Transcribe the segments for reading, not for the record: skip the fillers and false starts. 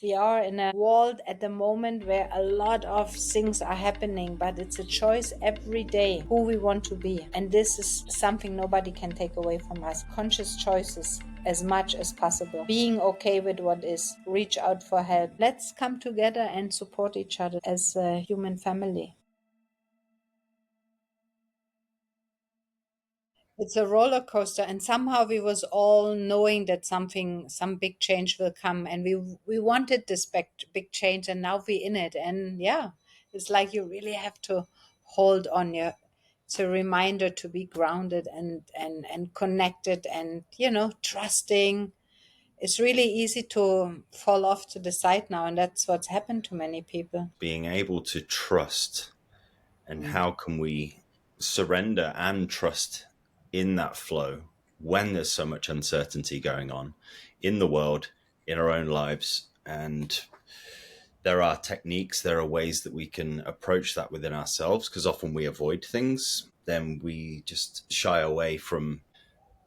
we are in a world at the moment where a lot of things are happening, but it's a choice every day who we want to be. And this is something nobody can take away from us. Conscious choices as much as possible. Being okay with what is. Reach out for help. Let's come together and support each other as a human family. It's a roller coaster, and somehow we was all knowing that some big change will come, and we wanted this big change, and now we're in it. And yeah, it's like you really have to hold on. It's a reminder to be grounded and connected, and trusting. It's really easy to fall off to the side now, and that's what's happened to many people. Being able to trust, and how can we surrender and trust in that flow when there's so much uncertainty going on in the world, in our own lives. And there are techniques, there are ways that we can approach that within ourselves, because often we avoid things, then we just shy away from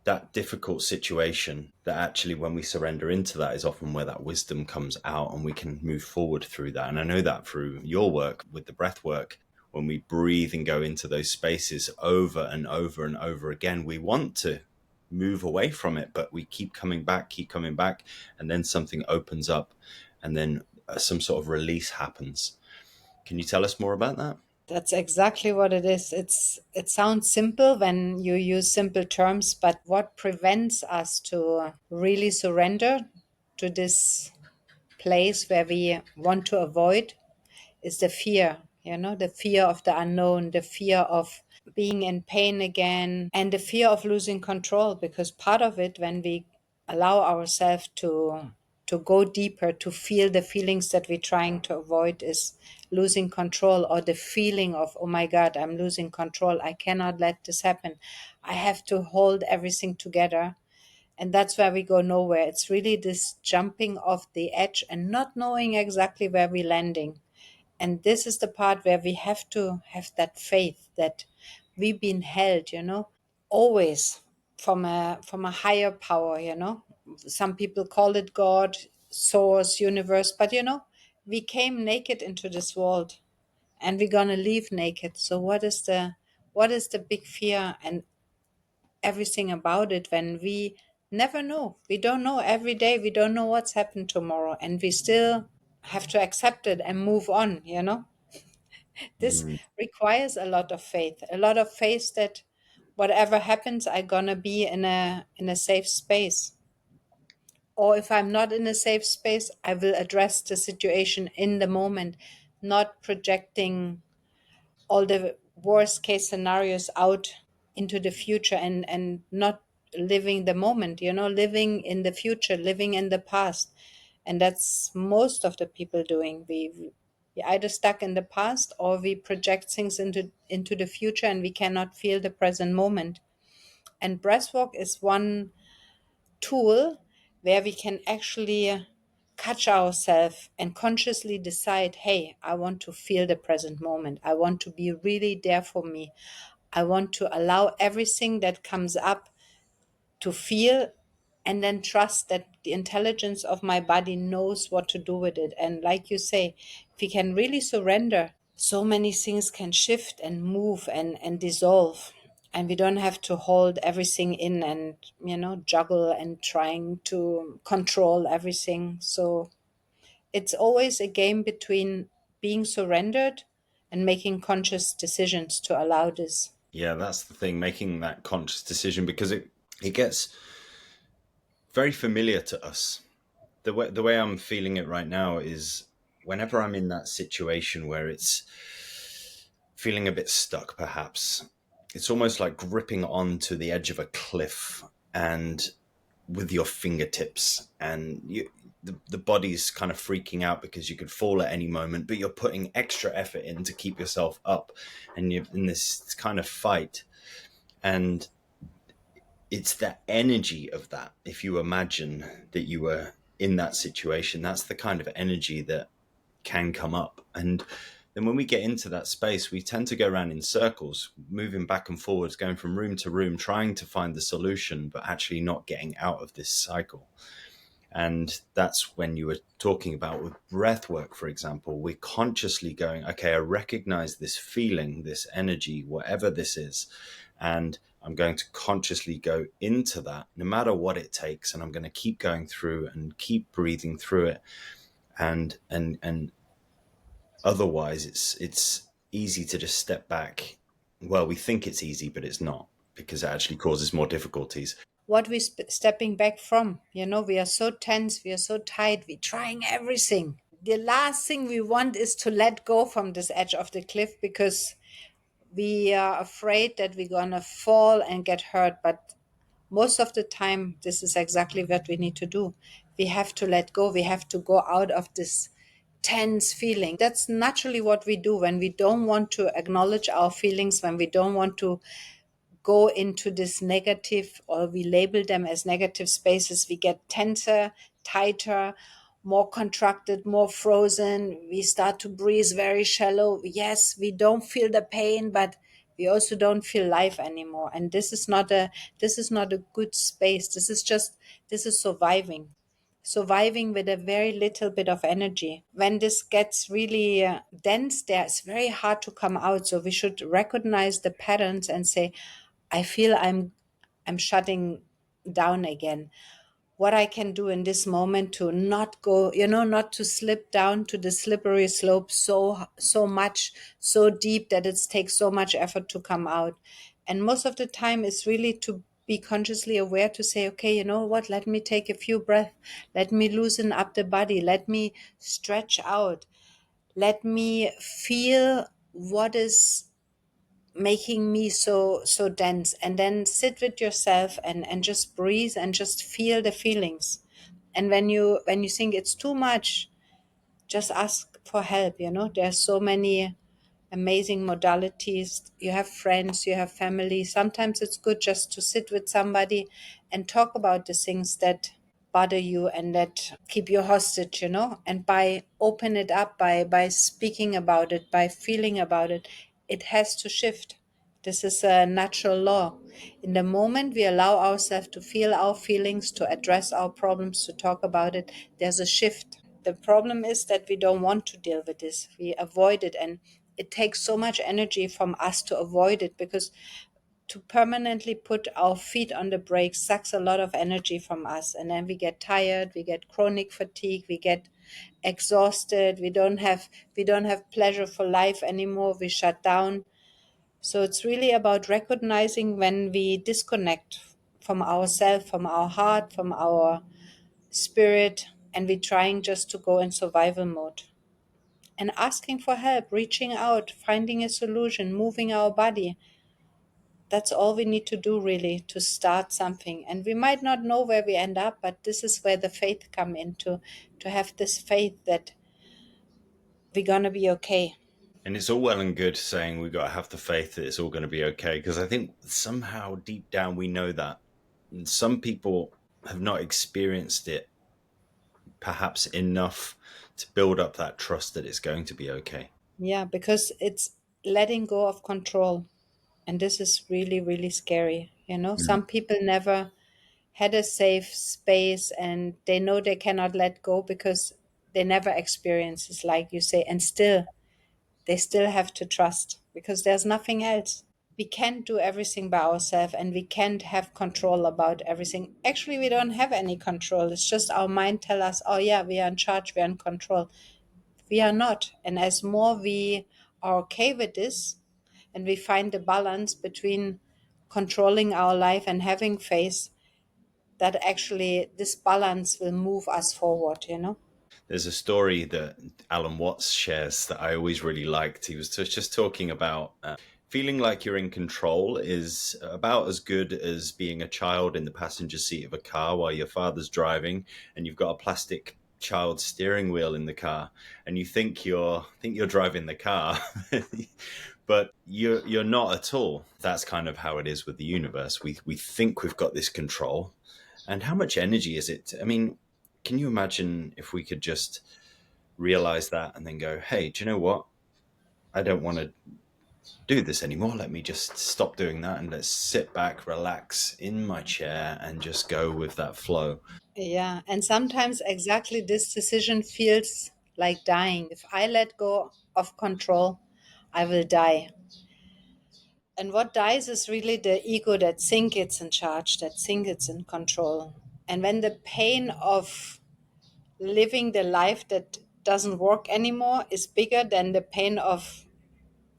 that difficult situation. That actually, when we surrender into that, is often where that wisdom comes out and we can move forward through that. And I know that through your work with the breath work, when we breathe and go into those spaces over and over and over again, we want to move away from it, but we keep coming back, and then something opens up, and then some sort of release happens. Can you tell us more about that? That's exactly what it is. It sounds simple when you use simple terms, but what prevents us to really surrender to this place where we want to avoid is the fear, the fear of the unknown, the fear of being in pain again, and the fear of losing control. Because part of it, when we allow ourselves to go deeper, to feel the feelings that we're trying to avoid, is losing control, or the feeling of, oh my God, I'm losing control. I cannot let this happen. I have to hold everything together. And that's where we go nowhere. It's really this jumping off the edge and not knowing exactly where we're landing. And this is the part where we have to have that faith that we've been held, always from a higher power, Some people call it God, source, universe, but we came naked into this world and we're gonna leave naked. So what is the big fear and everything about it when we never know? We don't know every day, we don't know what's happened tomorrow, and we still have to accept it and move on, This requires a lot of faith that whatever happens, I'm gonna be in a safe space. Or if I'm not in a safe space, I will address the situation in the moment, not projecting all the worst case scenarios out into the future, and not living the moment, living in the future, living in the past. And that's most of the people doing. We either stuck in the past, or we project things into the future, and we cannot feel the present moment. And breathwork is one tool where we can actually catch ourselves and consciously decide, hey, I want to feel the present moment. I want to be really there for me. I want to allow everything that comes up to feel, and then trust that the intelligence of my body knows what to do with it. And like you say, if we can really surrender, so many things can shift and move and dissolve. And we don't have to hold everything in and, juggle and trying to control everything. So it's always a game between being surrendered and making conscious decisions to allow this. Yeah, that's the thing, making that conscious decision, because it gets very familiar to us. The way I'm feeling it right now is, whenever I'm in that situation where it's feeling a bit stuck, perhaps, it's almost like gripping onto the edge of a cliff, and with your fingertips, and the body's kind of freaking out because you could fall at any moment, but you're putting extra effort in to keep yourself up, and you're in this kind of fight. And it's the energy of that. If you imagine that you were in that situation, that's the kind of energy that can come up. And then when we get into that space, we tend to go around in circles, moving back and forwards, going from room to room, trying to find the solution, but actually not getting out of this cycle. And that's when you were talking about with breath work, for example, we're consciously going, okay, I recognize this feeling, this energy, whatever this is. And I'm going to consciously go into that no matter what it takes. And I'm going to keep going through and keep breathing through it. And otherwise it's easy to just step back. Well, we think it's easy, but it's not, because it actually causes more difficulties. What we stepping back from, we are so tense, we are so tight, we're trying everything. The last thing we want is to let go from this edge of the cliff, because we are afraid that we're going to fall and get hurt. But most of the time, this is exactly what we need to do. We have to let go. We have to go out of this tense feeling. That's naturally what we do when we don't want to acknowledge our feelings, when we don't want to go into this negative, or we label them as negative spaces. We get tenser, tighter, more contracted, more frozen. We start to breathe very shallow. Yes, we don't feel the pain, but we also don't feel life anymore. And this is not a good space. This is surviving with a very little bit of energy. When this gets really dense there, it's very hard to come out. So we should recognize the patterns and say, I feel I'm shutting down again. What I can do in this moment to not go, not to slip down to the slippery slope so much, so deep that it takes so much effort to come out. And most of the time is really to be consciously aware, to say, okay, you know what, let me take a few breaths, let me loosen up the body, let me stretch out, let me feel what is making me so dense, and then sit with yourself and just breathe and just feel the feelings. And when you think it's too much, just ask for help. There's so many amazing modalities. You have friends, you have family. Sometimes it's good just to sit with somebody and talk about the things that bother you and that keep you hostage. And by open it up, by speaking about it, by feeling about it, it has to shift. This is a natural law. In the moment we allow ourselves to feel our feelings, to address our problems, to talk about it, there's a shift. The problem is that we don't want to deal with this. We avoid it, and it takes so much energy from us to avoid it, because to permanently put our feet on the brakes sucks a lot of energy from us. And then we get tired, we get chronic fatigue, we get exhausted, we don't have pleasure for life anymore, we shut down. So it's really about recognizing when we disconnect from ourselves, from our heart, from our spirit, and we're trying just to go in survival mode. And asking for help, reaching out, finding a solution, moving our body. That's all we need to do, really, to start something. And we might not know where we end up, but this is where the faith come into, to have this faith that we're gonna be okay. And it's all well and good saying we've got to have the faith that it's all going to be okay, because I think somehow deep down we know that. And some people have not experienced it perhaps enough to build up that trust that it's going to be okay. Yeah, because it's letting go of control. And this is really, really scary. Mm. Some people never had a safe space, and they know they cannot let go because they never experience it, like you say. And still, they still have to trust, because there's nothing else. We can't do everything by ourselves, and we can't have control about everything. Actually, we don't have any control. It's just our mind tell us, oh yeah, we are in charge, we are in control. We are not. And as more we are okay with this, and we find the balance between controlling our life and having faith, that actually this balance will move us forward. There's a story that Alan Watts shares that I always really liked. He was just talking about feeling like you're in control is about as good as being a child in the passenger seat of a car while your father's driving and you've got a plastic child steering wheel in the car and you think you're driving the car. But you're not at all. That's kind of how it is with the universe. We think we've got this control. And how much energy is it? I mean, can you imagine if we could just realize that and then go, hey, do you know what? I don't want to do this anymore. Let me just stop doing that and let's sit back, relax in my chair and just go with that flow. Yeah, and sometimes exactly this decision feels like dying. If I let go of control, I will die. And what dies is really the ego that thinks it's in charge, that thinks it's in control. And when the pain of living the life that doesn't work anymore is bigger than the pain of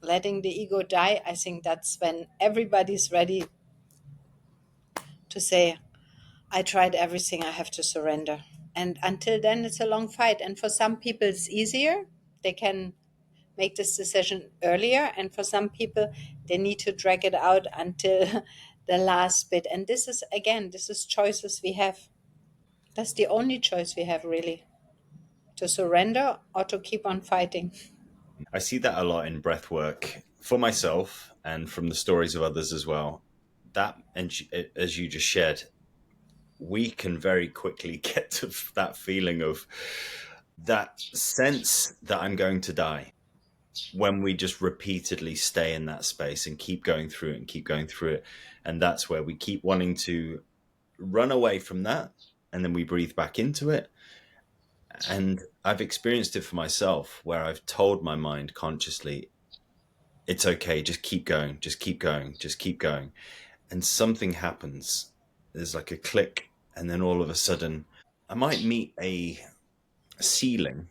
letting the ego die, I think that's when everybody's ready to say, I tried everything, I have to surrender. And until then, it's a long fight. And for some people, it's easier. They can make this decision earlier. And for some people, they need to drag it out until the last bit. And this is, again, this is choices we have. That's the only choice we have, really, to surrender or to keep on fighting. I see that a lot in breath work for myself and from the stories of others as well. That, and as you just shared, we can very quickly get to that feeling of that sense that I'm going to die when we just repeatedly stay in that space and keep going through it and keep going through it. And that's where we keep wanting to run away from that. And then we breathe back into it. And I've experienced it for myself where I've told my mind consciously, it's okay, just keep going, just keep going, just keep going. And something happens. There's like a click. And then all of a sudden, I might meet a ceiling.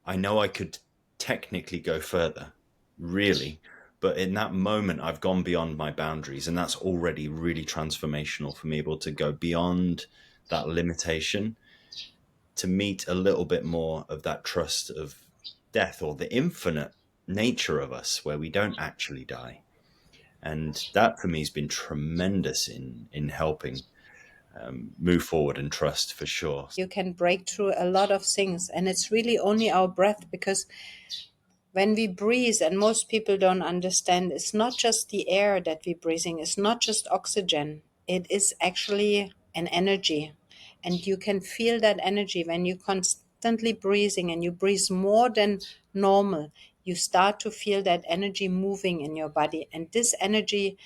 I know I could technically go further, really. But in that moment, I've gone beyond my boundaries. And that's already really transformational for me, able to go beyond that limitation to meet a little bit more of that trust of death or the infinite nature of us where we don't actually die. And that for me has been tremendous in helping move forward and trust for sure. You can break through a lot of things. And it's really only our breath, because when we breathe, and most people don't understand, it's not just the air that we're breathing, it's not just oxygen, it is actually an energy. And you can feel that energy when you're constantly breathing and you breathe more than normal. You start to feel that energy moving in your body. And this energy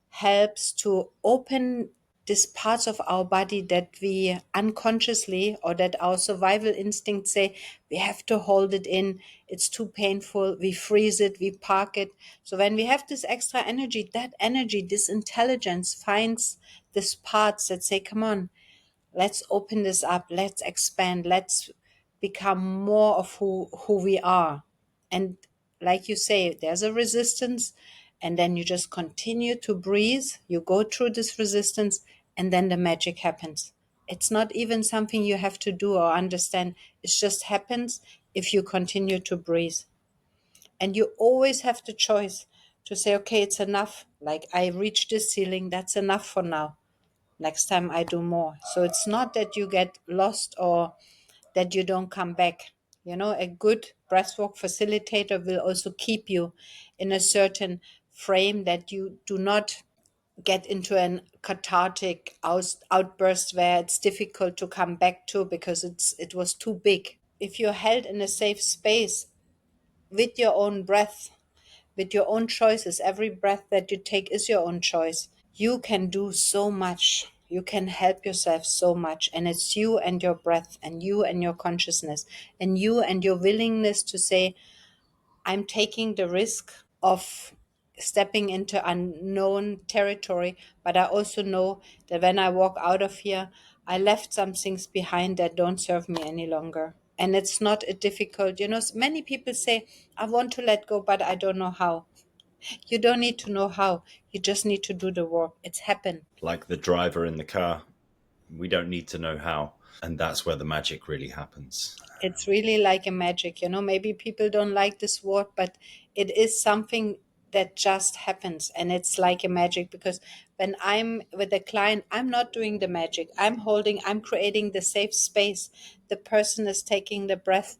helps to open these parts of our body that we unconsciously, or that our survival instincts say we have to hold it in, it's too painful, we freeze it, we park it. So when we have this extra energy, that energy, this intelligence finds these parts that say, come on, let's open this up, let's expand, let's become more of who we are. And like you say, there's a resistance, and then you just continue to breathe, you go through this resistance, and then the magic happens. It's not even something you have to do or understand, it just happens if you continue to breathe. And you always have the choice to say, okay, it's enough, like I reached this ceiling, that's enough for now, next time I do more. So it's not that you get lost or that you don't come back. You know, a good breathwork facilitator will also keep you in a certain frame that you do not get into an cathartic outburst where it's difficult to come back to because it was too big. If you're held in a safe space with your own breath, with your own choices, every breath that you take is your own choice. You can do so much. You can help yourself so much. And it's you and your breath, and you and your consciousness, and you and your willingness to say, I'm taking the risk of stepping into unknown territory. But I also know that when I walk out of here, I left some things behind that don't serve me any longer. And it's not a difficult, many people say, I want to let go, but I don't know how. You don't need to know how. You just need to do the work. It's happened. Like the driver in the car, we don't need to know how. And that's where the magic really happens. It's really like a magic. Maybe people don't like this word, but it is something that just happens. And it's like a magic, because when I'm with a client, I'm not doing the magic. I'm creating the safe space. The person is taking the breath,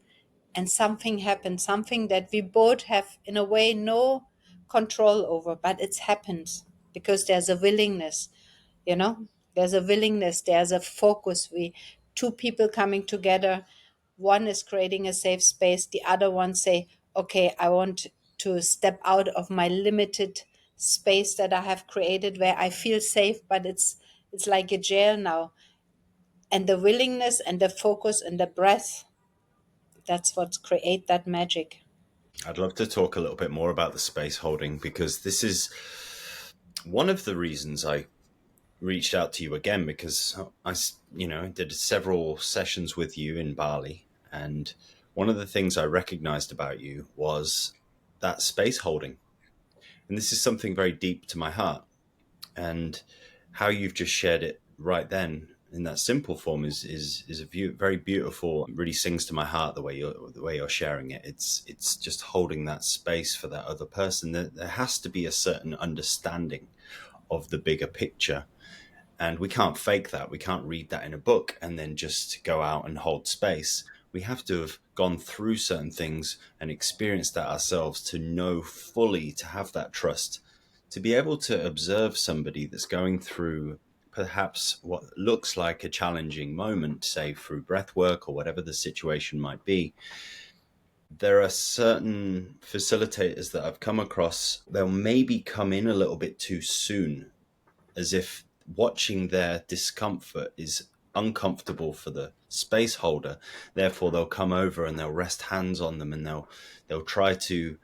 and something happens, something that we both have, in a way, no control over, but it's happened because there's a willingness. There's a willingness, there's a focus. We Two people coming together, one is creating a safe space, the other one say, okay, I want to step out of my limited space that I have created where I feel safe, but it's like a jail now. And the willingness and the focus and the breath, that's what create that magic. I'd love to talk a little bit more about the space holding, because this is one of the reasons I reached out to you again, because I did several sessions with you in Bali, and one of the things I recognized about you was that space holding. And this is something very deep to my heart. And how you've just shared it right then in that simple form is very beautiful. It really sings to my heart the way you're sharing it. It's just holding that space for that other person. There has to be a certain understanding of the bigger picture, and we can't fake that. We can't read that in a book and then just go out and hold space. We have to have gone through certain things and experienced that ourselves to know fully, to have that trust, to be able to observe somebody that's going through perhaps what looks like a challenging moment, say through breath work or whatever the situation might be. There are certain facilitators that I've come across, they'll maybe come in a little bit too soon, as if watching their discomfort is uncomfortable for the space holder. Therefore, they'll come over and they'll rest hands on them, and they'll try to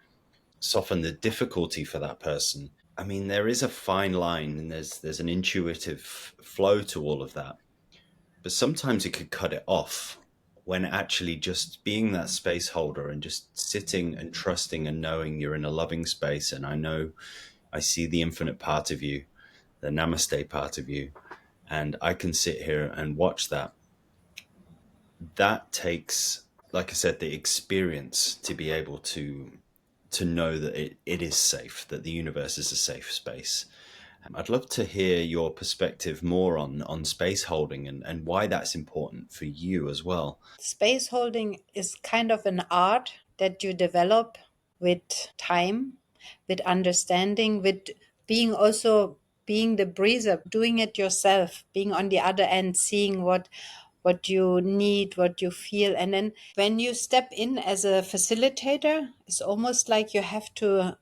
soften the difficulty for that person. I mean, there is a fine line, and there's an intuitive flow to all of that. But sometimes it could cut it off, when actually just being that space holder and just sitting and trusting and knowing you're in a loving space. And I see the infinite part of you, the namaste part of you, and I can sit here and watch that. That takes, like I said, the experience to be able to know that it is safe, that the universe is a safe space. I'd love to hear your perspective more on space holding, and why that's important for you as well. Space holding is kind of an art that you develop with time, with understanding, with being the breather, doing it yourself, being on the other end, seeing what you need, what you feel. And then when you step in as a facilitator, it's almost like you have to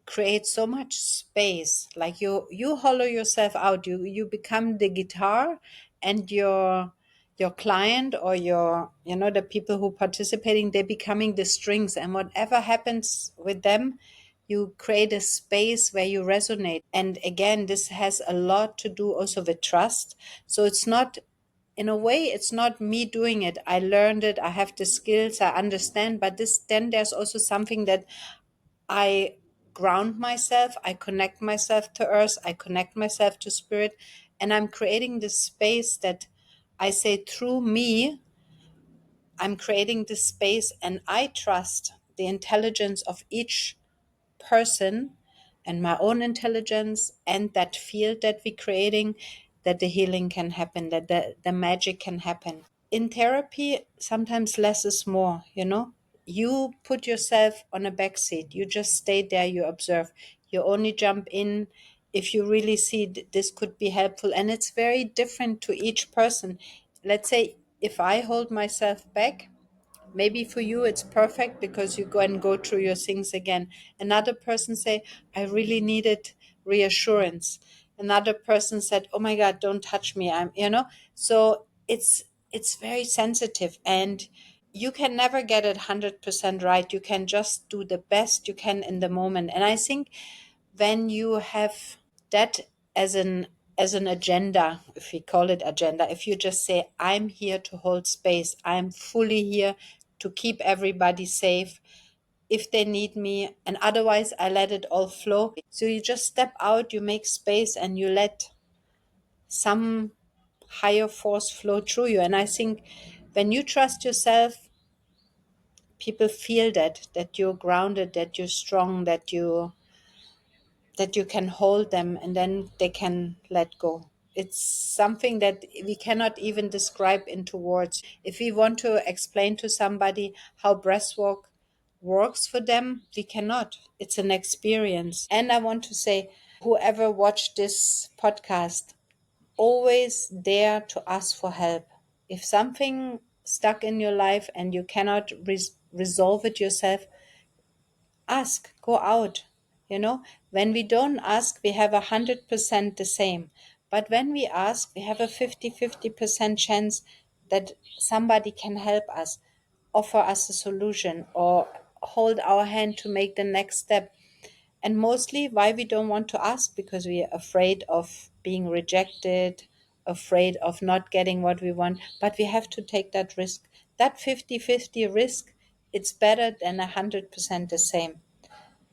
create so much space, like you hollow yourself out, you become the guitar, and your client or your, the people who participating, they're becoming the strings, and whatever happens with them, you create a space where you resonate. And again, this has a lot to do also with trust. So it's not, in a way, it's not me doing it. I learned it, I have the skills, I understand, but this, then there's also something that I ground myself, I connect myself to earth, I connect myself to spirit, and I'm creating this space that I say, through me, I'm creating this space, and I trust the intelligence of each person and my own intelligence and that field that we're creating, that the healing can happen, that the magic can happen. In therapy, sometimes less is more, You put yourself on a back seat, you just stay there, you observe. You only jump in if you really see this could be helpful. And it's very different to each person. Let's say if I hold myself back, maybe for you it's perfect because you go through your things again. Another person say, I really needed reassurance. Another person said, oh my God, don't touch me. So it's very sensitive, and you can never get it 100% right. You can just do the best you can in the moment. And I think when you have that as an agenda, if we call it agenda, if you just say, I'm here to hold space, I'm fully here to keep everybody safe if they need me, and otherwise I let it all flow. So you just step out, you make space, and you let some higher force flow through you. And I think when you trust yourself, people feel that you're grounded, that you're strong, that you can hold them, and then they can let go. It's something that we cannot even describe into words. If we want to explain to somebody how breathwork works for them, we cannot. It's an experience. And I want to say, whoever watched this podcast, always dare to ask for help. If something stuck in your life and you cannot resolve it yourself, ask, go out. When we don't ask, we have 100% the same. But when we ask, we have a 50-50% chance that somebody can help us, offer us a solution, or hold our hand to make the next step. And mostly why we don't want to ask, because we are afraid of being rejected, afraid of not getting what we want. But we have to take that risk. That 50-50 risk, it's better than 100% the same.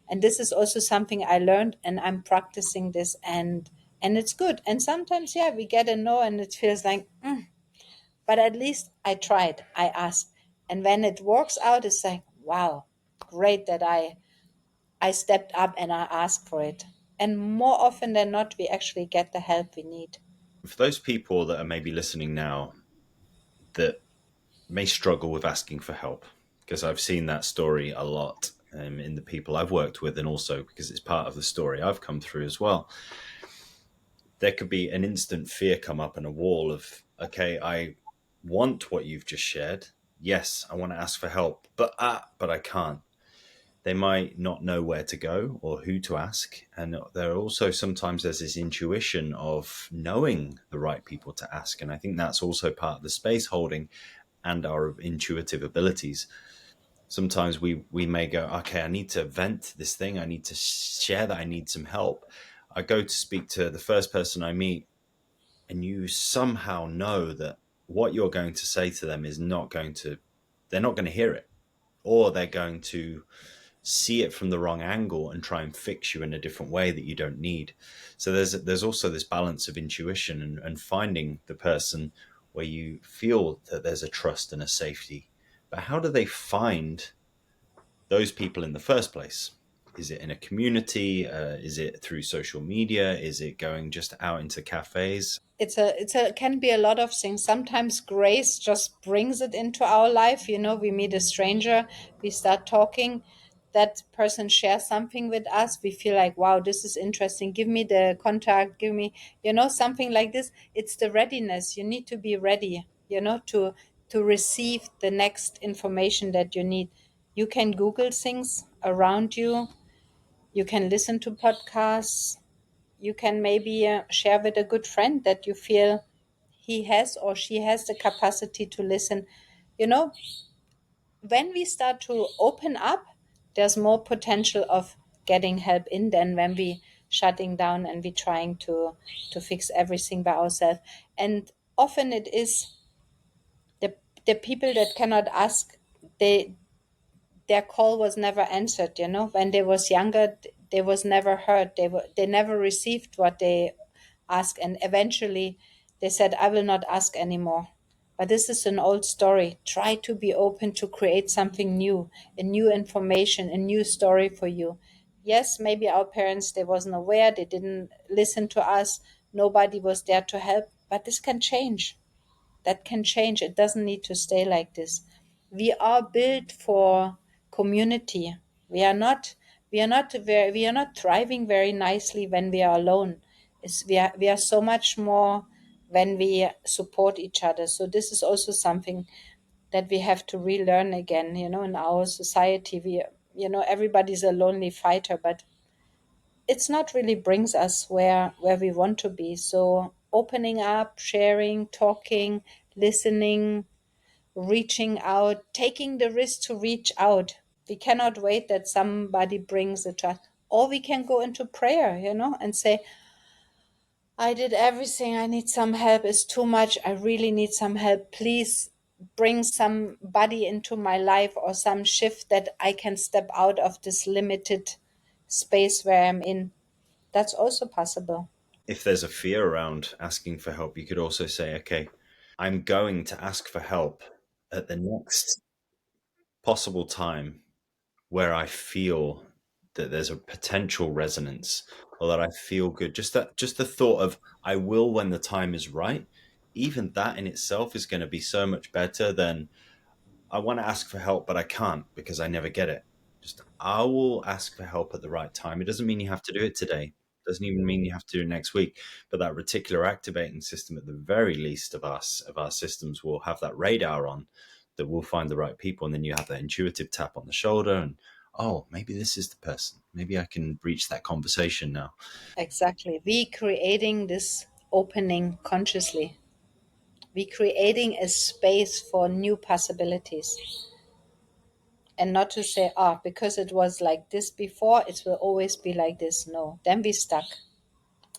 And this is also something I learned, and I'm practicing this, and it's good. And sometimes, yeah, we get a no and it feels like, but at least I tried, I asked. And when it works out, it's like, wow, great that I stepped up and I asked for it. And more often than not, we actually get the help we need. For those people that are maybe listening now that may struggle with asking for help, because I've seen that story a lot in the people I've worked with, and also because it's part of the story I've come through as well. There could be an instant fear come up and a wall of, okay, I want what you've just shared. Yes, I want to ask for help, but I can't. They might not know where to go or who to ask. And there are also sometimes there's this intuition of knowing the right people to ask. And I think that's also part of the space holding and our intuitive abilities. Sometimes we may go, okay, I need to vent this thing. I need to share that I need some help. I go to speak to the first person I meet, and you somehow know that what you're going to say to them is not going to, they're not going to hear it, or they're going to see it from the wrong angle and try and fix you in a different way that you don't need. So there's also this balance of intuition and finding the person where you feel that there's a trust and a safety. But how do they find those people in the first place? Is it in a community? Is it through social media? Is it going just out into cafes? It's a can be a lot of things. Sometimes grace just brings it into our life. We meet a stranger, we start talking, that person shares something with us, we feel like, wow, this is interesting, give me the contact, give me, something like this. It's the readiness. You need to be ready, to receive the next information that you need. You can Google things around you, you can listen to podcasts, you can maybe share with a good friend that you feel he has or she has the capacity to listen. You know, when we start to open up, there's more potential of getting help in than when we shutting down and we trying to fix everything by ourselves. And often it is the people that cannot ask, they their call was never answered. When they was younger, they was never heard, they never received what they asked, and eventually they said, I will not ask anymore. But this is an old story. Try to be open to create something new, a new information, a new story for you. Yes, maybe our parents, they wasn't aware, they didn't listen to us, nobody was there to help, but this can change. That can change. It doesn't need to stay like this. We are built for community. We are not thriving very nicely when we are alone. We are so much more when we support each other. So this is also something that we have to relearn again. In our society, everybody's a lonely fighter, but it's not really brings us where we want to be. So opening up, sharing, talking, listening, reaching out, taking the risk to reach out. We cannot wait that somebody brings the trust. Or we can go into prayer, and say, I did everything. I need some help. It's too much. I really need some help. Please bring somebody into my life or some shift that I can step out of this limited space where I'm in. That's also possible. If there's a fear around asking for help, you could also say, okay, I'm going to ask for help at the next possible time where I feel that there's a potential resonance, or that I feel good. Just the thought of I will when the time is right, even that in itself is going to be so much better than I want to ask for help, but I can't because I never get it. Just I will ask for help at the right time. It doesn't mean you have to do it today. It doesn't even mean you have to do it next week. But that reticular activating system, at the very least of our systems, will have that radar on that will find the right people, and then you have that intuitive tap on the shoulder, and oh, maybe this is the person. Maybe I can reach that conversation now. Exactly. We creating this opening consciously. We're creating a space for new possibilities. And not to say, because it was like this before, it will always be like this. No, then we stuck.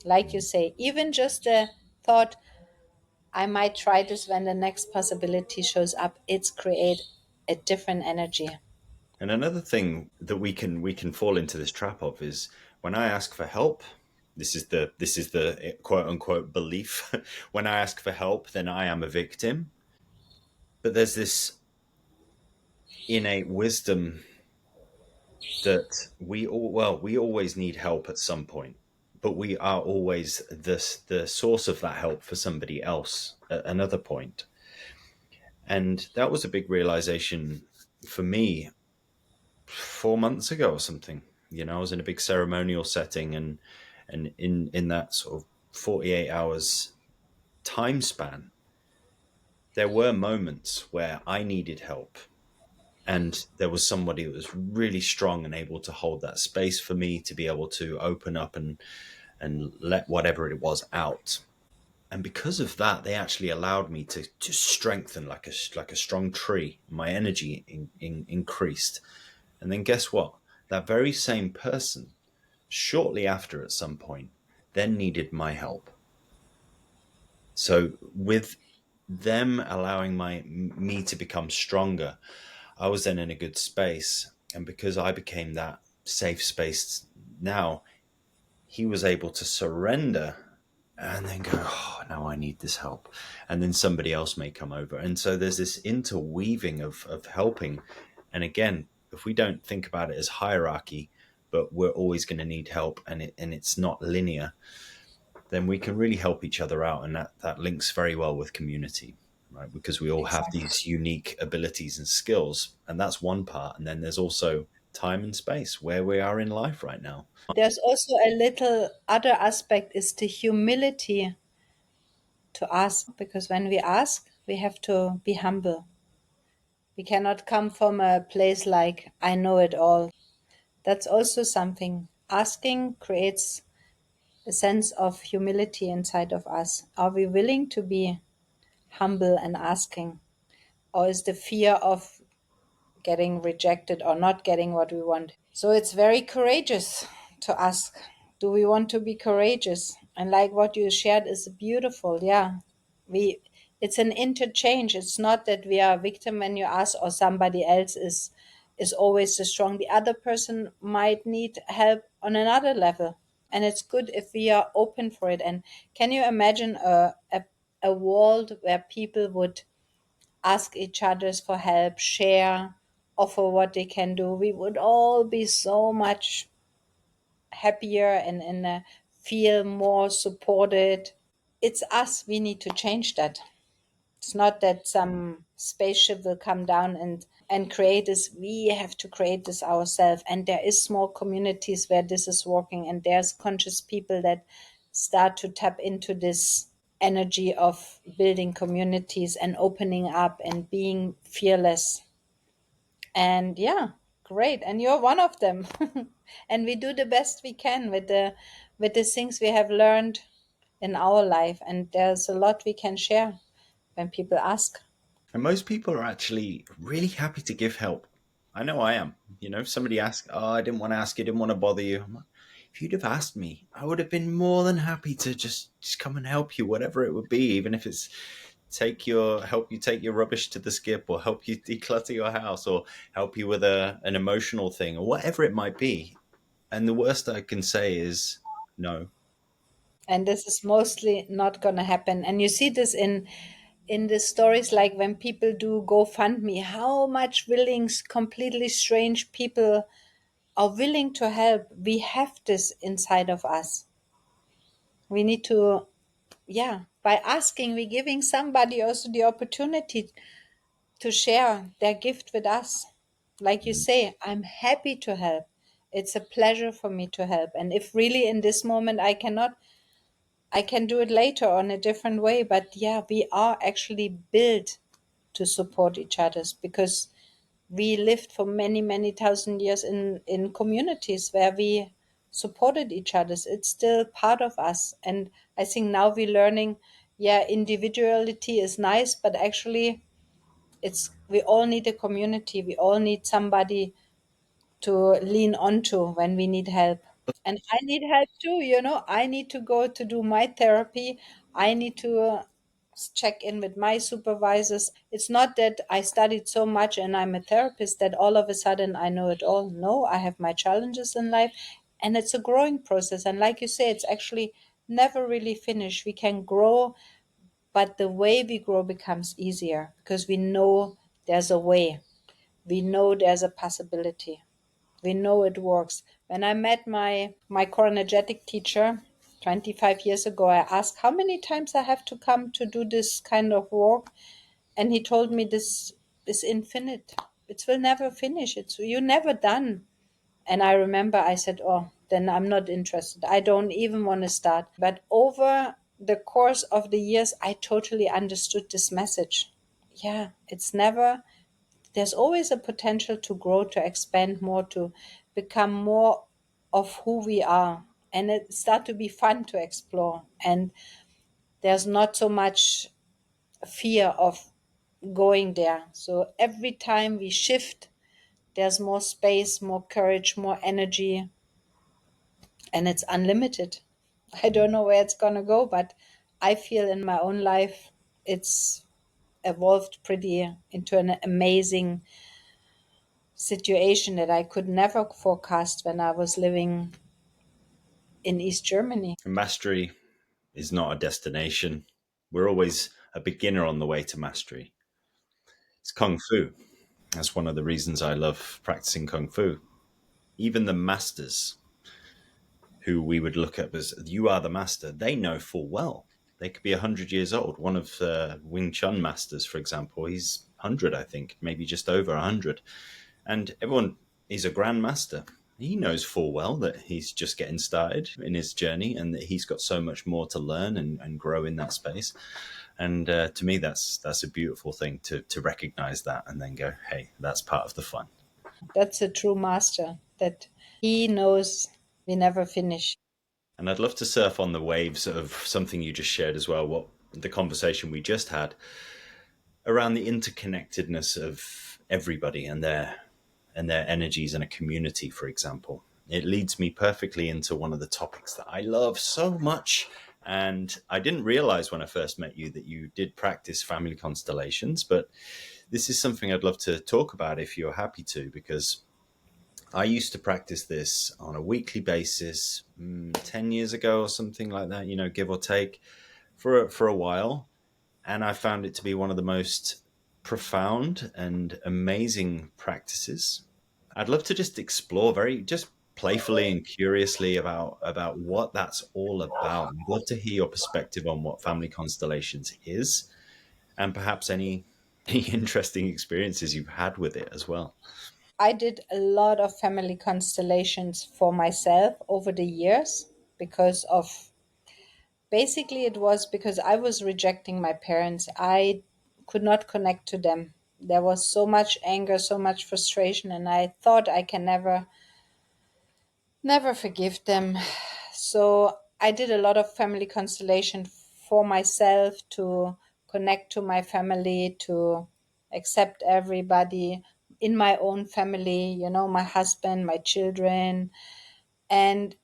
Like you say, even just the thought, I might try this when the next possibility shows up, it's create a different energy. And another thing that we can fall into this trap of is when I ask for help. This is the quote unquote belief. When I ask for help, then I am a victim. But there's this innate wisdom that we always need help at some point, but we are always the source of that help for somebody else at another point. And that was a big realization for me 4 months ago or something. I was in a big ceremonial setting, and in that sort of 48 hours time span, there were moments where I needed help, and there was somebody that was really strong and able to hold that space for me to be able to open up and let whatever it was out. And because of that, they actually allowed me to strengthen like a strong tree. My energy increased. And then guess what? That very same person, shortly after at some point, then needed my help. So with them allowing me to become stronger, I was then in a good space. And because I became that safe space now, he was able to surrender and then go, oh, now I need this help. And then somebody else may come over. And so there's this interweaving of helping. And again, if we don't think about it as hierarchy, but we're always going to need help, and it's not linear, then we can really help each other out. And that links very well with community, right? Because we all have Exactly. these unique abilities and skills. And that's one part. And then there's also time and space where we are in life right now. There's also a little other aspect is the humility to ask, because when we ask, we have to be humble. We cannot come from a place like, I know it all. That's also something. Asking creates a sense of humility inside of us. Are we willing to be humble and asking? Or is the fear of getting rejected or not getting what we want? So it's very courageous to ask. Do we want to be courageous? And like what you shared is beautiful. Yeah. We it's an interchange. It's not that we are a victim when you ask or somebody else is always the strong. The other person might need help on another level. And it's good if we are open for it. And can you imagine a world where people would ask each others for help, share, offer what they can do? We would all be so much happier and feel more supported. It's us. We need to change that. It's not that some spaceship will come down and create this. We have to create this ourselves. And there is small communities where this is working, and there's conscious people that start to tap into this energy of building communities and opening up and being fearless. And yeah, great. And you're one of them. And we do the best we can with the things we have learned in our life. And there's a lot we can share when people ask. And most people are actually really happy to give help. I know I am. If somebody asks, oh, I didn't want to ask you, didn't want to bother you. I'm like, if you'd have asked me, I would have been more than happy to just come and help you, whatever it would be, even if it's help you take your rubbish to the skip, or help you declutter your house, or help you with an emotional thing, or whatever it might be. And the worst I can say is no. And this is mostly not going to happen. And you see this in the stories, like when people do GoFundMe, how much willing, completely strange people are willing to help. We have this inside of us. We need to, yeah, by asking, we're giving somebody also the opportunity to share their gift with us. Like you say, I'm happy to help. It's a pleasure for me to help. And if really in this moment I cannot, I can do it later on a different way. But yeah, we are actually built to support each other, because we lived for many, many thousand years in communities where we supported each other. It's still part of us. And I think now we're learning, yeah, individuality is nice, but actually it's we all need a community. We all need somebody to lean onto when we need help. And I need help too, I need to go to do my therapy. I need to check in with my supervisors. It's not that I studied so much and I'm a therapist that all of a sudden I know it all. No, I have my challenges in life, and it's a growing process. And like you say, it's actually never really finished. We can grow, but the way we grow becomes easier because we know there's a way. We know there's a possibility. We know it works. When I met my core energetic teacher 25 years ago, I asked how many times I have to come to do this kind of work, and he told me this is infinite. It will never finish. It's you're never done. And I remember I said, "Oh, then I'm not interested. I don't even want to start." But over the course of the years, I totally understood this message. Yeah, it's never there's always a potential to grow, to expand more, to become more of who we are. And it start to be fun to explore. And there's not so much fear of going there. So every time we shift, there's more space, more courage, more energy, and it's unlimited. I don't know where it's gonna go, but I feel in my own life it's evolved pretty into an amazing situation that I could never forecast when I was living in East Germany. Mastery is not a destination. We're always a beginner on the way to mastery. It's kung fu. That's one of the reasons I love practicing kung fu. Even the masters, who we would look at as you are the master, they know full well they could be 100 years old. One of the Wing Chun masters, for example, he's 100, I think, maybe just over 100. And everyone, he's a grandmaster. He knows full well that he's just getting started in his journey and that he's got so much more to learn and grow in that space. And to me, that's a beautiful thing to recognize that and then go, hey, that's part of the fun. That's a true master, that he knows we never finish. And I'd love to surf on the waves of something you just shared as well, what the conversation we just had around the interconnectedness of everybody and their energies in a community, for example. It leads me perfectly into one of the topics that I love so much. And I didn't realize when I first met you that you did practice family constellations, but this is something I'd love to talk about if you're happy to, because I used to practice this on a weekly basis 10 years ago or something like that, give or take, for a while. And I found it to be one of the most profound and amazing practices. I'd love to just explore very just playfully and curiously about what that's all about. I'd love to hear your perspective on what family constellations is and perhaps any interesting experiences you've had with it as well. I did a lot of family constellations for myself over the years because of basically it was because I was rejecting my parents. I could not connect to them. There was so much anger, so much frustration, and I thought I can never forgive them. So I did a lot of family constellation for myself to connect to my family, to accept everybody in my own family, my husband, my children. And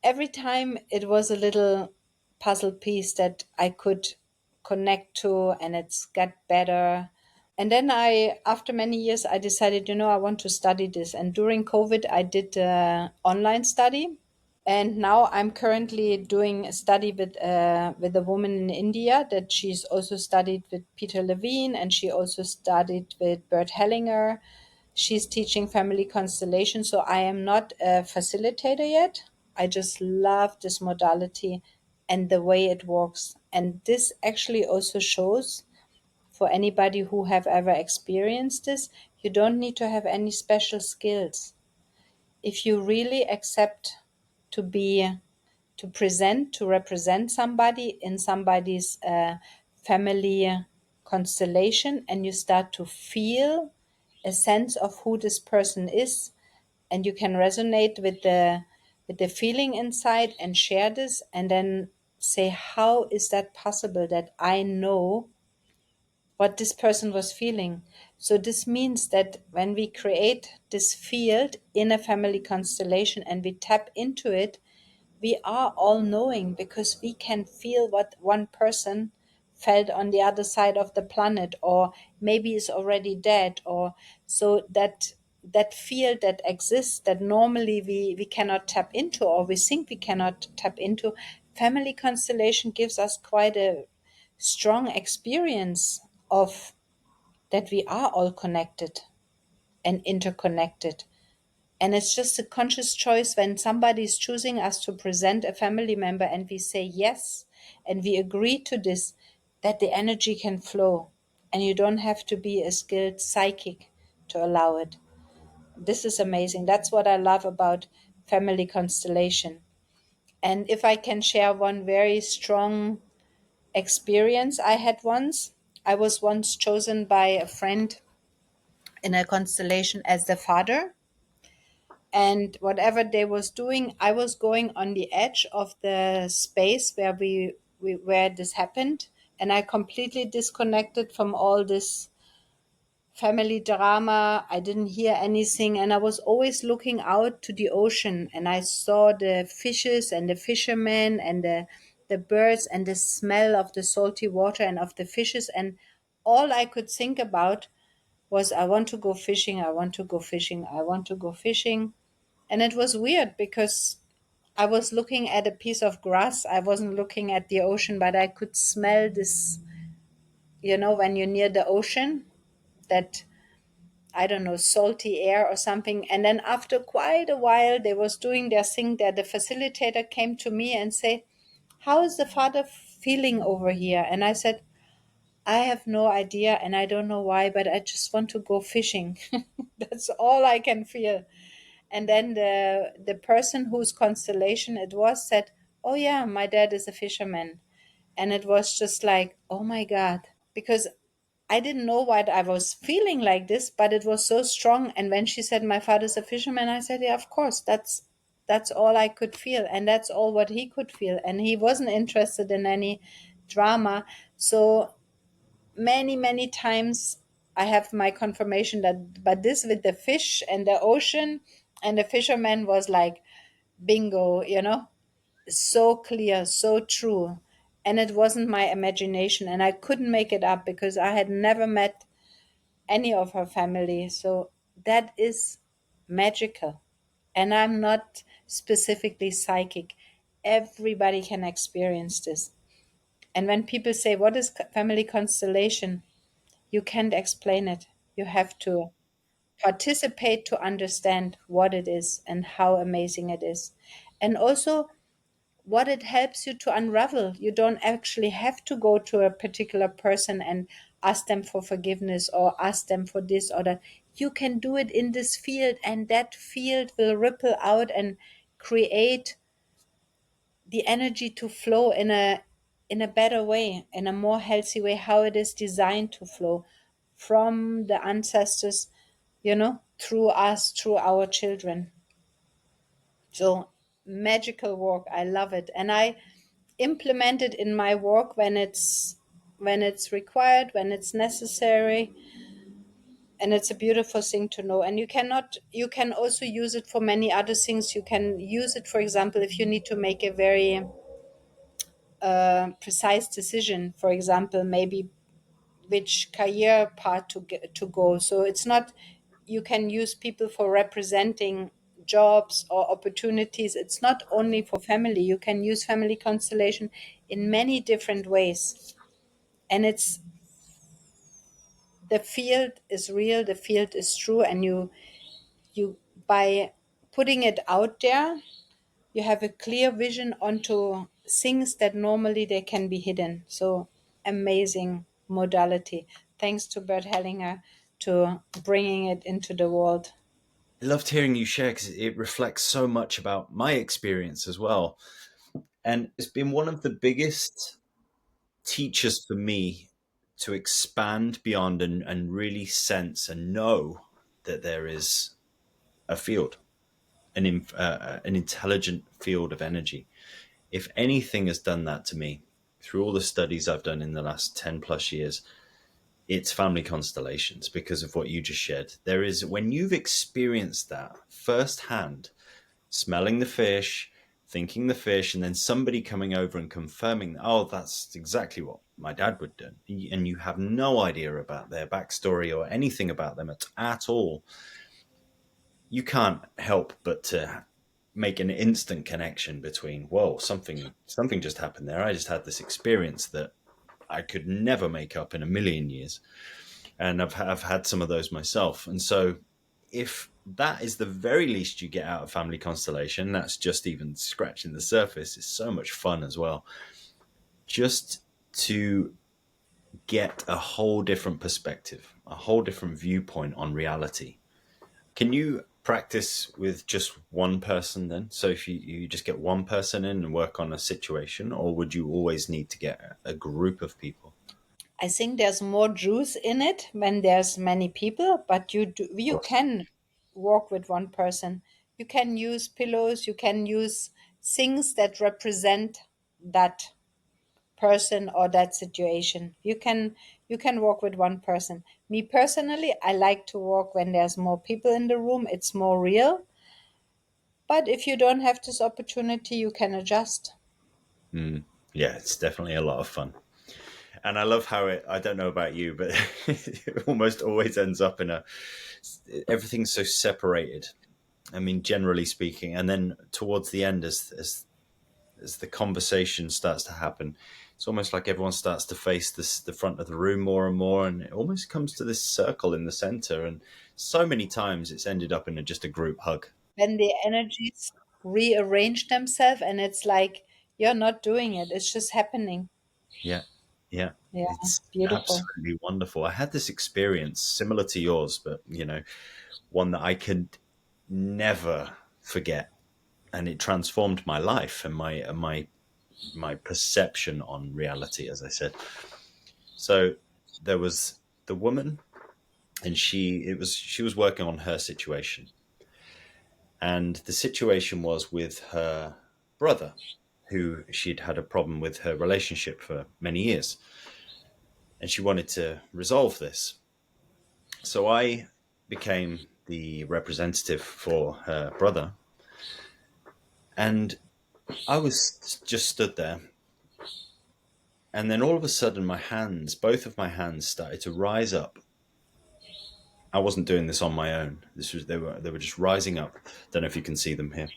every time it was a little puzzle piece that I could connect to, and it's got better. And then after many years, I decided, I want to study this. And during COVID, I did online study. And now I'm currently doing a study with a woman in India that she's also studied with Peter Levine, and she also studied with Bert Hellinger. She's teaching family constellation. So I am not a facilitator yet. I just love this modality and the way it works. And this actually also shows for anybody who have ever experienced this, you don't need to have any special skills. If you really accept to be to present to represent somebody in somebody's family constellation, and you start to feel a sense of who this person is, and you can resonate with the with the feeling inside and share this, and then say, how is that possible that I know what this person was feeling? So this means that when we create this field in a family constellation and we tap into it, we are all knowing, because we can feel what one person felt on the other side of the planet, or maybe is already dead, or so that field that exists that normally we cannot tap into, or we think we cannot tap into. Family constellation gives us quite a strong experience of that we are all connected and interconnected. And it's just a conscious choice when somebody is choosing us to present a family member and we say yes and we agree to this, that the energy can flow. And you don't have to be a skilled psychic to allow it. This is amazing. That's what I love about family constellation. And if I can share one very strong experience I had once, I was once chosen by a friend in a constellation as the father, and whatever they was doing, I was going on the edge of the space where we where this happened, and I completely disconnected from all this family drama. I didn't hear anything, and I was always looking out to the ocean, and I saw the fishes and the fishermen and the birds and the smell of the salty water and of the fishes, and all I could think about was, I want to go fishing, I want to go fishing, I want to go fishing. And it was weird because I was looking at a piece of grass. I wasn't looking at the ocean, but I could smell this, when you're near the ocean, that, I don't know, salty air or something. And then after quite a while, they was doing their thing there. The facilitator came to me and say, how is the father feeling over here? And I said, I have no idea and I don't know why, but I just want to go fishing. That's all I can feel. And then the person whose constellation it was said, oh yeah, my dad is a fisherman. And it was just like, oh my God, because I didn't know why I was feeling like this, but it was so strong. And when she said my father's a fisherman, I said, yeah, of course, that's all I could feel, and that's all what he could feel, and he wasn't interested in any drama. So many times I have my confirmation that, but this with the fish and the ocean and the fisherman was like bingo, so clear, so true. And it wasn't my imagination, and I couldn't make it up because I had never met any of her family. So that is magical. And I'm not specifically psychic. Everybody can experience this. And when people say, what is family constellation? You can't explain it. You have to participate to understand what it is and how amazing it is. And also what it helps you to unravel. You don't actually have to go to a particular person and ask them for forgiveness or ask them for this or that. You can do it in this field, and that field will ripple out and create the energy to flow in a better way, in a more healthy way, how it is designed to flow from the ancestors, through us, through our children. So magical work, I love it, and I implement it in my work when it's required, when it's necessary, and it's a beautiful thing to know. And you can also use it for many other things. You can use it, for example, if you need to make a very precise decision, for example, maybe which career path to go. So it's not, you can use people for representing jobs or opportunities. It's not only for family. You can use family constellation in many different ways. And it's, the field is real, the field is true, and you by putting it out there, you have a clear vision onto things that normally they can be hidden. So amazing modality. Thanks to Bert Hellinger to bringing it into the world. I loved hearing you share because it reflects so much about my experience as well. And it's been one of the biggest teachers for me to expand beyond and really sense and know that there is a field. an intelligent field of energy. If anything has done that to me through all the studies I've done in the last 10 plus years, it's family constellations, because of what you just shared. There is, when you've experienced that firsthand, smelling the fish, thinking the fish, and then somebody coming over and confirming, oh, that's exactly what my dad would do, and you have no idea about their backstory or anything about them at all, you can't help but to make an instant connection between, whoa, something just happened there. I just had this experience that I could never make up in a million years. And I've had some of those myself. And so if that is the very least you get out of family constellation, that's just even scratching the surface. It's so much fun as well. Just to get a whole different perspective, a whole different viewpoint on reality. Can you practice with just one person then? So if you just get one person in and work on a situation, or would you always need to get a group of people? I think there's more juice in it when there's many people, but Of you course. can walk with one person. You can use pillows, you can use things that represent that person or that situation. You can walk with one person. Me personally, I like to walk when there's more people in the room. It's more real. But if you don't have this opportunity, you can adjust. Mm. Yeah, it's definitely a lot of fun. And I love how I don't know about you, but it almost always ends up everything's so separated. I mean, generally speaking. And then towards the end, as the conversation starts to happen, it's almost like everyone starts to face the front of the room more and more. And it almost comes to this circle in the center. And so many times it's ended up in just a group hug. When the energies rearrange themselves and it's like you're not doing it, it's just happening. Yeah. Yeah. Yeah, It's beautiful. absolutely wonderful. I had this experience similar to yours, but, one that I could never forget, and it transformed my life and my perception on reality, as I said. So there was the woman, and she was working on her situation, and the situation was with her brother, who she'd had a problem with her relationship for many years, and she wanted to resolve this. So I became the representative for her brother, and I was just stood there. And then all of a sudden, both of my hands started to rise up. I wasn't doing this on my own. They were just rising up. Don't know if you can see them here.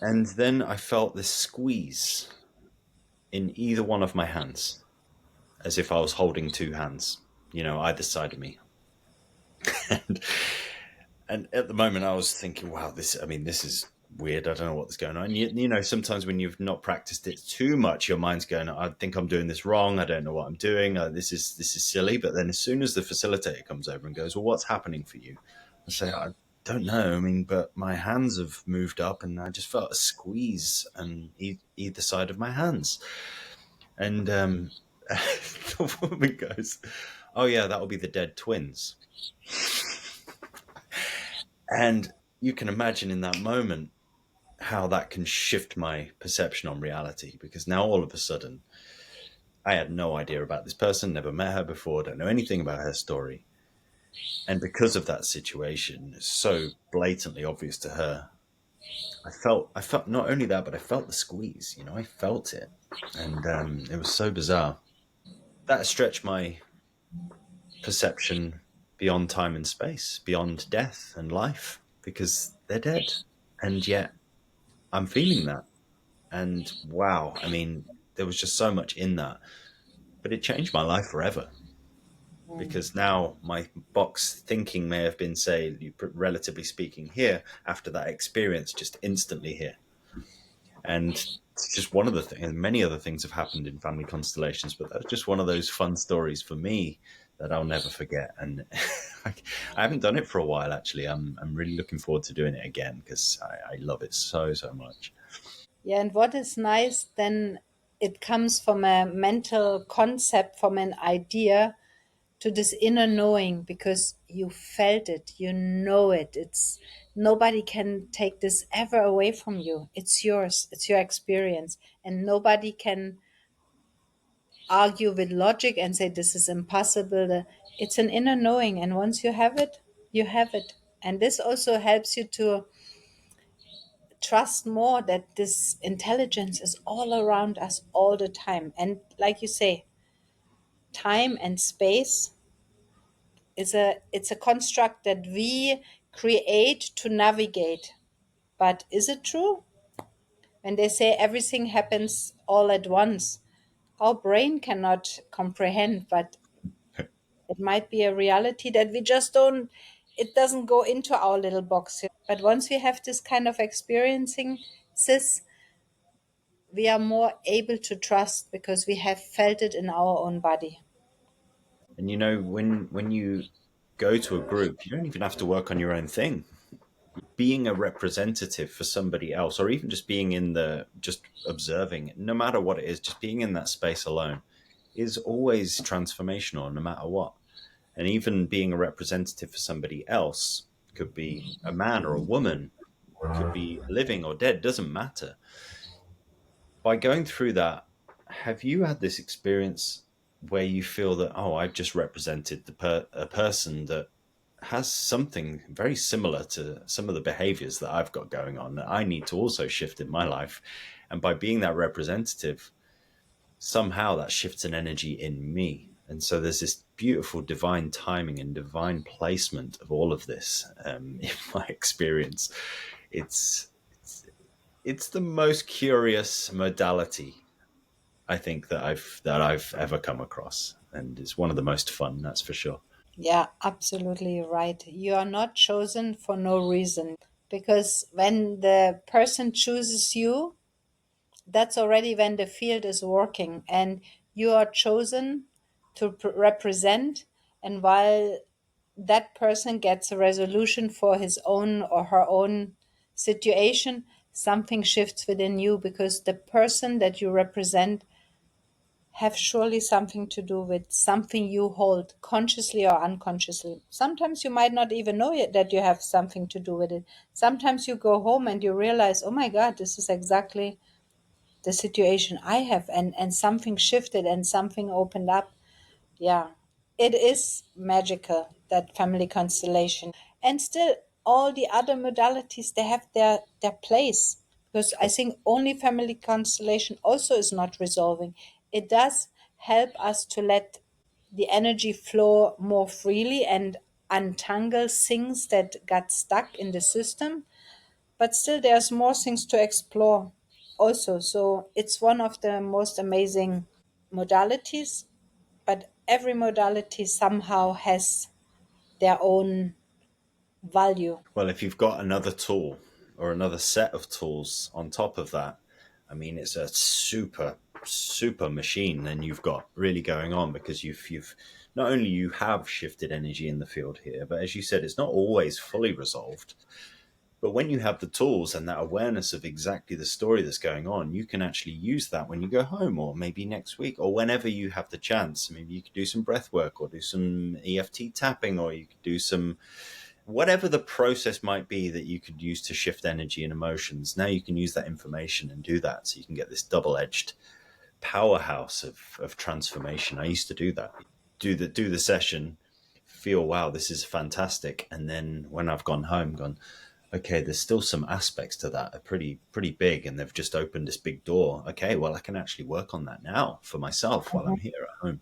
And then I felt this squeeze in either one of my hands, as if I was holding two hands, either side of me. and And at the moment, I was thinking, wow, this is weird. I don't know what's going on. Sometimes when you've not practiced it too much, your mind's going, I think I'm doing this wrong. I don't know what I'm doing. This is silly. But then as soon as the facilitator comes over and goes, well, what's happening for you? I say, I don't know. I mean, but my hands have moved up and I just felt a squeeze on either side of my hands. And the woman goes, oh, yeah, that'll be the dead twins. And you can imagine in that moment how that can shift my perception on reality, because now all of a sudden I had no idea about this person, never met her before, don't know anything about her story. And because of that situation, it's so blatantly obvious to her. I felt not only that, but I felt the squeeze, I felt it. And it was so bizarre. That stretched my perception beyond time and space, beyond death and life, because they're dead. And yet I'm feeling that. And wow, I mean, there was just so much in that. But it changed my life forever, Mm. because now my box thinking may have been, say, relatively speaking, here after that experience, just instantly here. And it's just one of the things, and many other things have happened in family constellations, but that's just one of those fun stories for me that I'll never forget. And I haven't done it for a while, actually. I'm really looking forward to doing it again, because I love it so, so much. Yeah, and what is nice then, it comes from a mental concept, from an idea to this inner knowing, because you felt it, you know it. It's nobody can take this ever away from you. It's yours, it's your experience, and nobody can argue with logic and say this is impossible. It's an inner knowing, and once you have it, you have it. And this also helps you to trust more that this intelligence is all around us all the time. And like you say, time and space is a construct that we create to navigate. But is it true? When they say everything happens all at once, our brain cannot comprehend, but it might be a reality that we just don't, it doesn't go into our little box. But once we have this kind of experiencing this, we are more able to trust because we have felt it in our own body. And when you go to a group, you don't even have to work on your own thing. Being a representative for somebody else, or even just being in the just observing, no matter what it is, just being in that space alone is always transformational, no matter what. And even being a representative for somebody else, could be a man or a woman, could be living or dead, doesn't matter. By going through that, have you had this experience where you feel that, oh, I've just represented a person that has something very similar to some of the behaviors that I've got going on that I need to also shift in my life? And by being that representative, somehow that shifts an energy in me. And so there's this beautiful divine timing and divine placement of all of this, in my experience. It's, it's the most curious modality I think that I've ever come across, and it's one of the most fun. That's for sure. Yeah, absolutely right. You are not chosen for no reason, because when the person chooses you, that's already when the field is working, and you are chosen to represent. And while that person gets a resolution for his own or her own situation, something shifts within you, because the person that you represent have surely something to do with something you hold consciously or unconsciously. Sometimes you might not even know yet that you have something to do with it. Sometimes you go home and you realize, oh my God, this is exactly the situation I have, and something shifted and something opened up. Yeah, it is magical, that family constellation. And still, all the other modalities, they have their place. Because I think only family constellation also is not resolving. It does help us to let the energy flow more freely and untangle things that got stuck in the system. But still, there's more things to explore also. So it's one of the most amazing modalities, but every modality somehow has their own value. Well, if you've got another tool or another set of tools on top of that, I mean, it's a super machine. Then you've got really going on, because you've not only you have shifted energy in the field here, but as you said, it's not always fully resolved. But when you have the tools and that awareness of exactly the story that's going on, you can actually use that when you go home, or maybe next week, or whenever you have the chance. Maybe you could do some breath work, or do some EFT tapping, or you could do some, whatever the process might be that you could use to shift energy and emotions. Now you can use that information and do that. So you can get this double-edged powerhouse of transformation. I used to do that. Do the session, feel, wow, this is fantastic. And then when I've gone home, gone, okay, there's still some aspects to that are pretty big, and they've just opened this big door. Okay, well, I can actually work on that now for myself while I'm Mhm. here at home.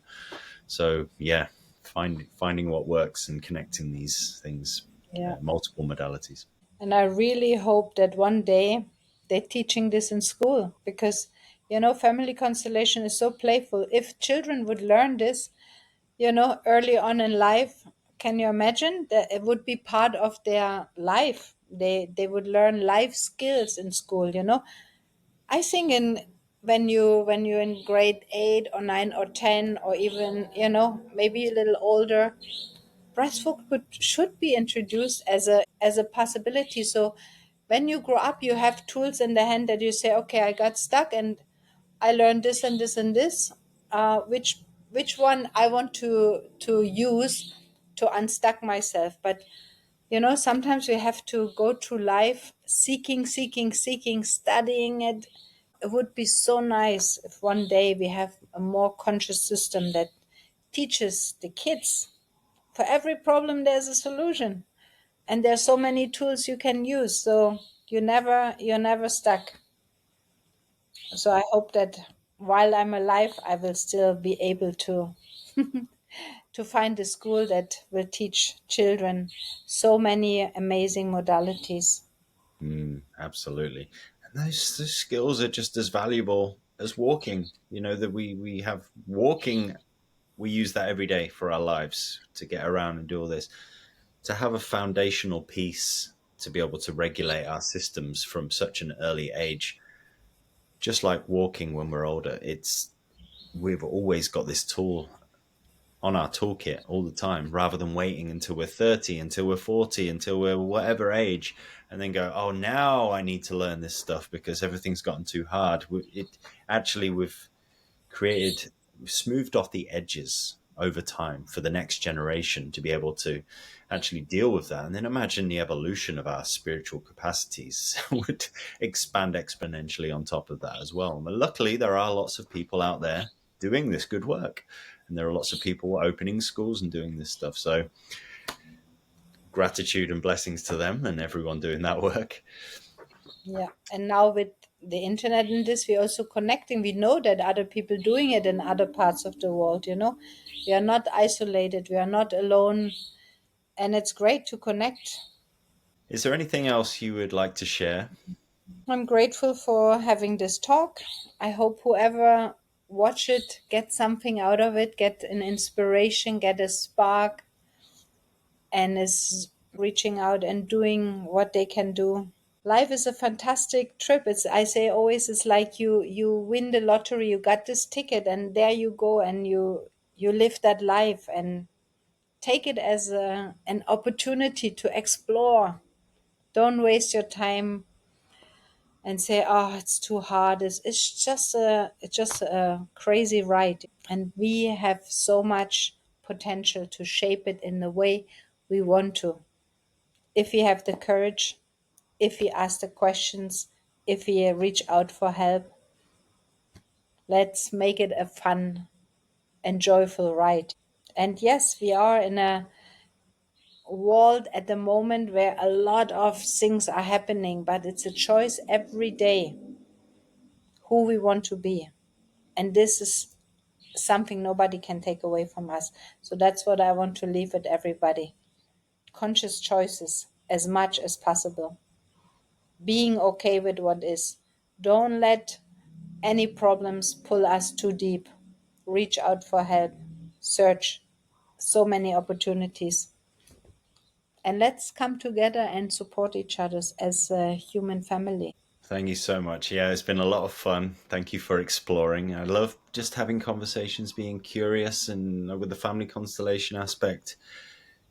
So yeah, finding what works and connecting these things, Yeah. multiple modalities. And I really hope that one day they're teaching this in school, because, family constellation is so playful. If children would learn this, early on in life, can you imagine that it would be part of their life? They would learn life skills in school. I think in when you're in grade 8 or 9 or 10, or even, maybe a little older, breathwork should be introduced as a possibility. So when you grow up, you have tools in the hand that you say, okay, I got stuck and I learned this and this and this, which which one I want to use to unstuck myself. But sometimes we have to go through life seeking, studying it. It would be so nice if one day we have a more conscious system that teaches the kids for every problem there's a solution, and there's so many tools you can use, so you're never stuck. So I hope that while I'm alive, I will still be able to find a school that will teach children so many amazing modalities. Absolutely. And those skills are just as valuable as walking. That we have walking, we use that every day for our lives to get around and do all this. To have a foundational piece to be able to regulate our systems from such an early age, just like walking when we're older, we've always got this tool on our toolkit all the time, rather than waiting until we're 30, until we're 40, until we're whatever age, and then go, oh, now I need to learn this stuff because everything's gotten too hard. We've created, smoothed off the edges over time for the next generation to be able to actually deal with that. And then imagine the evolution of our spiritual capacities would expand exponentially on top of that as well. But luckily, there are lots of people out there doing this good work. And there are lots of people opening schools and doing this stuff. So gratitude and blessings to them and everyone doing that work. Yeah, and now with the internet and this, we're also connecting. We know that other people doing it in other parts of the world. We are not isolated, we are not alone, and it's great to connect. Is there anything else you would like to share? I'm grateful for having this talk. I hope whoever watch it get something out of it, get an inspiration, get a spark, and is reaching out and doing what they can do. Life is a fantastic trip. I say always, it's like you win the lottery, you got this ticket, and there you go, and you live that life and take it as an opportunity to explore. Don't waste your time and say, "Oh, it's too hard." It's just a crazy ride, and we have so much potential to shape it in the way we want to, if we have the courage, if we ask the questions, if we reach out for help. Let's make it a fun and joyful ride. And yes, we are in a world at the moment where a lot of things are happening, but it's a choice every day who we want to be. And this is something nobody can take away from us. So that's what I want to leave with everybody. Conscious choices as much as possible. Being okay with what is. Don't let any problems pull us too deep. Reach out for help. Search so many opportunities. And let's come together and support each other as a human family. Thank you so much. Yeah, it's been a lot of fun. Thank you for exploring. I love just having conversations, being curious, and with the family constellation aspect,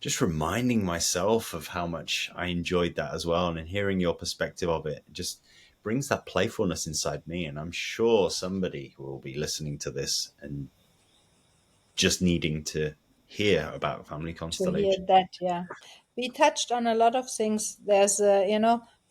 just reminding myself of how much I enjoyed that as well. And hearing your perspective of it just brings that playfulness inside me. And I'm sure somebody will be listening to this and just needing to hear about family To hear constellation. that, yeah. We touched on a lot of things. There's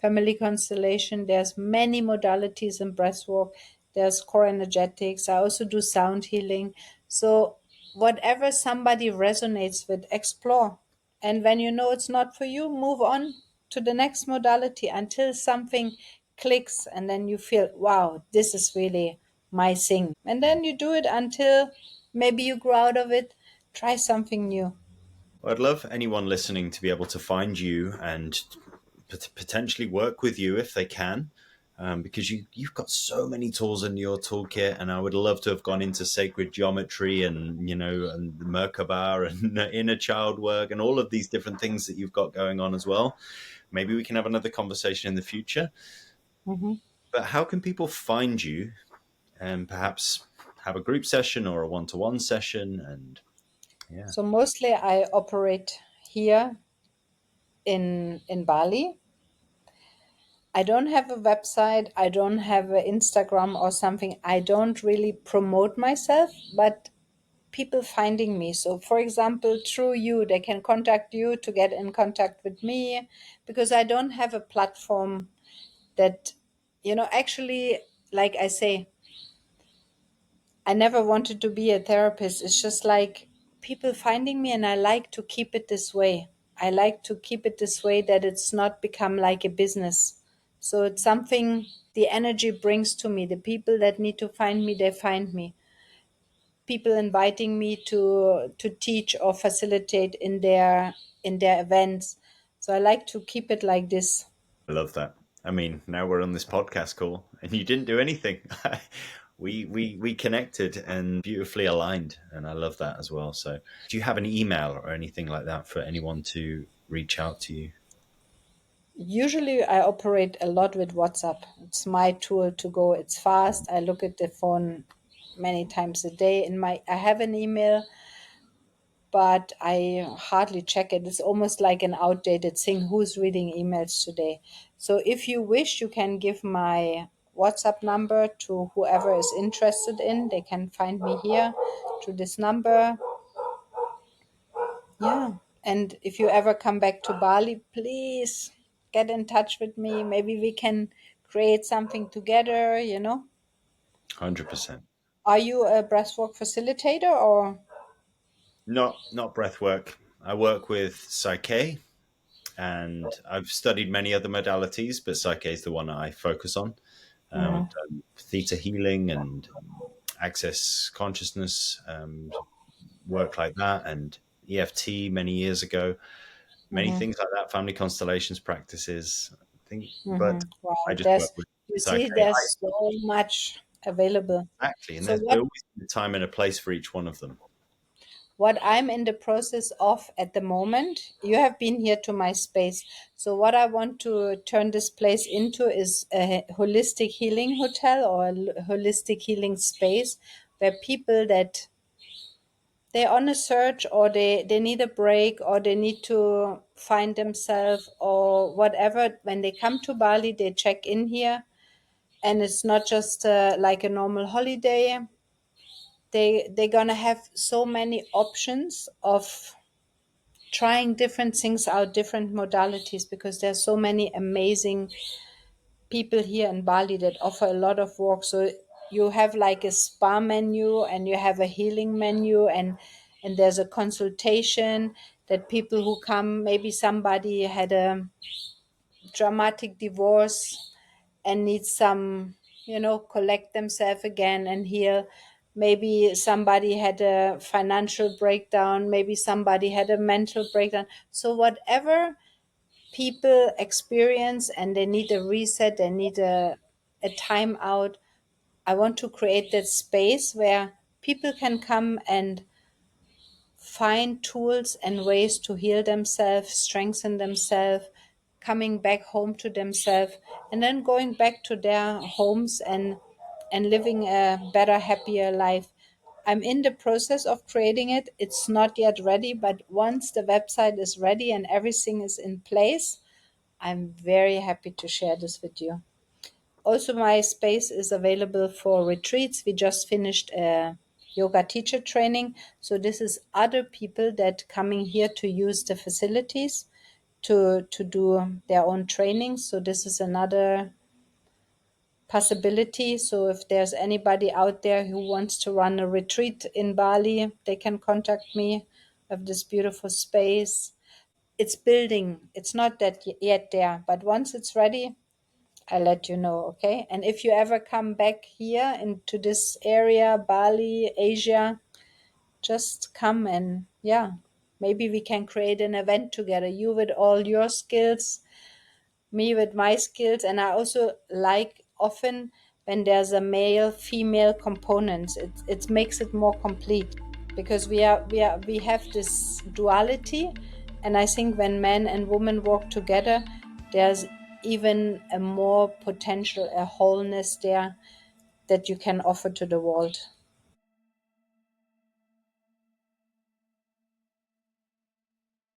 family constellation, there's many modalities in breathwork, there's core energetics. I also do sound healing. So whatever somebody resonates with, explore. And when you know it's not for you, move on to the next modality until something clicks and then you feel, wow, this is really my thing. And then you do it until maybe you grow out of it, try something new. I'd love anyone listening to be able to find you and potentially work with you if they can, because you've got so many tools in your toolkit, and I would love to have gone into sacred geometry and and the Merkaba and inner child work and all of these different things that you've got going on as well. Maybe we can have another conversation in the future. Mhm. But how can people find you and perhaps have a group session or a one-to-one session? And yeah. So mostly I operate here in Bali. I don't have a website, I don't have an Instagram or something. I don't really promote myself, but people finding me. So, for example, through you, they can contact you to get in contact with me, because I don't have a platform that, actually, like I say, I never wanted to be a therapist. It's just like people finding me, and I like to keep it this way. I like to keep it this way, that it's not become like a business. So it's something the energy brings to me. The people that need to find me, they find me. People inviting me to teach or facilitate in their events. So I like to keep it like this. I love that. I mean, now we're on this podcast call, and you didn't do anything. we connected and beautifully aligned, and I love that as well. So, do you have an email or anything like that for anyone to reach out to you? Usually I operate a lot with WhatsApp. It's my tool to go. It's fast. I look at the phone many times a day. I have an email, but I hardly check it. It's almost like an outdated thing. Who's reading emails today? So if you wish, you can give my WhatsApp number to whoever is interested in. They can find me here to this number. Yeah. And if you ever come back to Bali, please get in touch with me. Maybe we can create something together. 100%. Are you a breathwork facilitator or? Not breath work. I work with Psyche, and I've studied many other modalities, but Psyche is the one I focus on. I've Mhm, done theta healing and access consciousness work like that, and EFT many years ago. Many mhm, things like that, family constellations practices. I think, but I Wow, just work with you Psyche. see, there's so much available. Exactly, and So there's always a time and a place for each one of them. what I'm in the process of at the moment, you have been here to my space. So what I want to turn this place into is a holistic healing hotel, or a holistic healing space, where people that they're on a search, or they need a break, or they need to find themselves or whatever, when they come to Bali, they check in here, and it's not just like a normal holiday. They're gonna have so many options of trying different things out, different modalities, because there's so many amazing people here in Bali that offer a lot of work. So you have like a spa menu, and you have a healing menu, and there's a consultation that people who come, maybe somebody had a dramatic divorce and needs some, collect themselves again and heal. Maybe somebody had a financial breakdown, maybe somebody had a mental breakdown. So whatever people experience and they need a reset, they need a time out, I want to create that space where people can come and find tools and ways to heal themselves, strengthen themselves, coming back home to themselves, and then going back to their homes and living a better, happier life. I'm in the process of creating it. It's not yet ready, but once the website is ready and everything is in place, I'm very happy to share this with you. Also, my space is available for retreats. We just finished a yoga teacher training. So this is other people that coming here to use the facilities to do their own training. So this is another possibility. So if there's anybody out there who wants to run a retreat in Bali, they can contact me. Of this beautiful space. It's building. It's not that yet there, but once it's ready, I'll let you know, okay? And if you ever come back here into this area, Bali, Asia, just come, and yeah, maybe we can create an event together. You with all your skills, me with my skills. And I also like often when there's a male female component. It makes it more complete, because we have this duality, and I think when men and women work together, there's even a more potential, a wholeness there that you can offer to the world.